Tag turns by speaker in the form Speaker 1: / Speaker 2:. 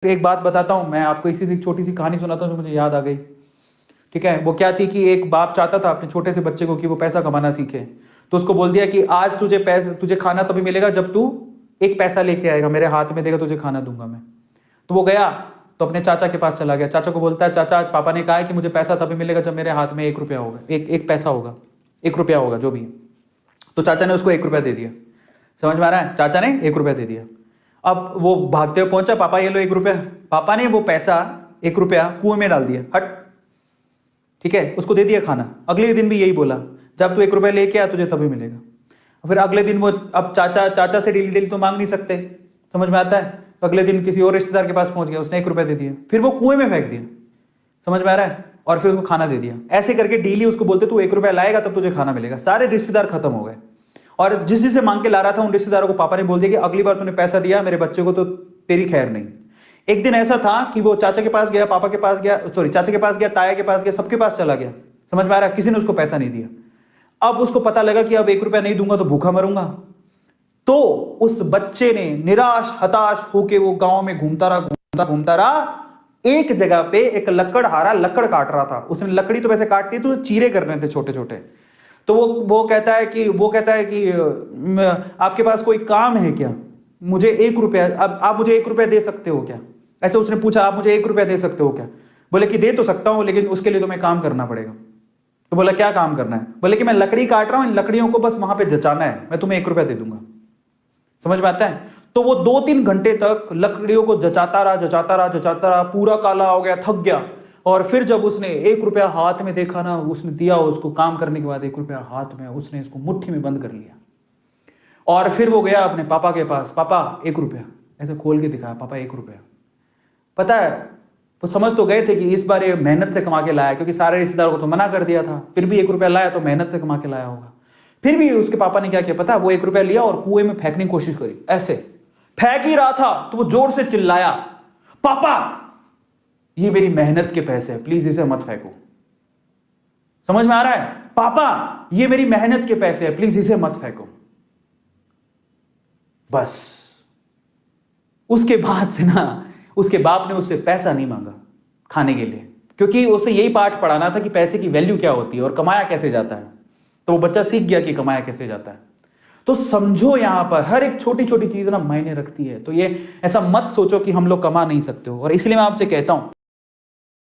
Speaker 1: एक बात बताता हूँ मैं आपको, इसी से छोटी सी कहानी सुनाता हूँ जो मुझे याद आ गई। ठीक है, वो क्या थी कि एक बाप चाहता था अपने छोटे से बच्चे को कि वो पैसा कमाना सीखे। तो उसको बोल दिया कि आज तुझे खाना तभी मिलेगा जब तू एक पैसा लेके आएगा, मेरे हाथ में देगा, तुझे खाना दूंगा मैं। तो वो गया तो अपने चाचा के पास चला गया। चाचा को बोलता है, चाचा आज पापा ने कहा है कि मुझे पैसा तभी मिलेगा जब मेरे हाथ में 1 रुपया होगा, एक पैसा होगा, 1 रुपया होगा जो भी है। तो चाचा ने उसको 1 रुपया दे दिया। समझ में आ रहा है? चाचा ने 1 रुपया दे दिया। अब वो भागते हुए पहुंचा, पापा ये लो 1 रुपया। पापा ने वो पैसा 1 रुपया कुएं में डाल दिया, हट। ठीक है, उसको दे दिया खाना। अगले दिन भी यही बोला, जब तू 1 रुपया लेके आ तुझे तभी मिलेगा। फिर अगले दिन वो, अब चाचा से डेली डेली तो मांग नहीं सकते, समझ में आता है? तो अगले दिन किसी और रिश्तेदार के पास पहुंच गया, उसने 1 रुपया दे दिया, फिर वो कुएं में फेंक दिया। समझ में आ रहा है? और फिर उसको खाना दे दिया। ऐसे करके डेली उसको बोलते तू 1 रुपया लाएगा तब तुझे खाना मिलेगा। सारे रिश्तेदार खत्म हो गए, और जिस जिससे मांग के ला रहा था उन रिश्तेदारों को पापा ने बोल दिया कि अगली बार तूने पैसा दिया मेरे बच्चे को तो तेरी खैर नहीं। एक दिन ऐसा था कि वो चाचा के पास गया, पापा के पास गया, चाचा के पास गया, ताया के पास गया, सबके पास चला गया। समझ में आ रहा है? किसी ने उसको पैसा नहीं दिया। अब उसको पता लगा कि अब 1 रुपया नहीं दूंगा तो भूखा मरूंगा। तो उस बच्चे ने निराश हताश होके वो गांव में घूमता रहा। एक जगह पे एक लकड़हारा लकड़ काट रहा था। उसने लकड़ी तो वैसे काटती तो चीरे करने थे छोटे छोटे। तो वो कहता है कि आपके पास कोई काम है क्या? मुझे 1 रुपया, अब आप मुझे 1 रुपया दे सकते हो क्या? ऐसे उसने पूछा, आप मुझे 1 रुपया दे सकते हो क्या? बोले कि दे तो सकता हूं, लेकिन उसके लिए तुम्हें काम करना पड़ेगा। तो बोला क्या काम करना है? बोले कि मैं लकड़ी काट रहा हूं, इन लकड़ियों को बस वहां पे जचाना है, मैं तुम्हें 1 रुपया दे दूंगा। समझ में आता है? तो वो 2-3 घंटे तक लकड़ियों को जचाता रहा, पूरा काला हो गया, थक गया। और फिर जब उसने 1 रुपया हाथ में देखा ना, उसने दिया उसको काम करने के बाद 1 रुपया हाथ में, उसने इसको मुट्ठी में बंद कर लिया। और फिर वो गया अपने पापा के पास, पापा 1 रुपया, ऐसे खोल के दिखाया, पापा 1 रुपया। पता है, वो समझ तो गए थे कि इस बार ये मेहनत से कमा के लाया, क्योंकि सारे रिश्तेदारों को तो मना कर दिया था, फिर भी 1 रुपया लाया तो मेहनत से कमा के लाया होगा। फिर भी उसके पापा ने क्या किया पता है? वो 1 रुपया लिया और कुएं में फेंकने की कोशिश करी। ऐसे फेंक ही रहा था तो वो जोर से चिल्लाया, पापा ये मेरी मेहनत के पैसे हैं, प्लीज इसे मत फेंको। समझ में आ रहा है? पापा ये मेरी मेहनत के पैसे हैं, प्लीज इसे मत फेंको। बस उसके बाद से ना, उसके बाप ने उससे पैसा नहीं मांगा खाने के लिए, क्योंकि उसे यही पाठ पढ़ाना था कि पैसे की वैल्यू क्या होती है और कमाया कैसे जाता है। तो वो बच्चा सीख गया कि कमाया कैसे जाता है। तो समझो, यहां पर हर एक छोटी छोटी चीज ना मायने रखती है। तो ये ऐसा मत सोचो कि हम लोग कमा नहीं सकते हो। और इसलिए मैं आपसे कहता हूं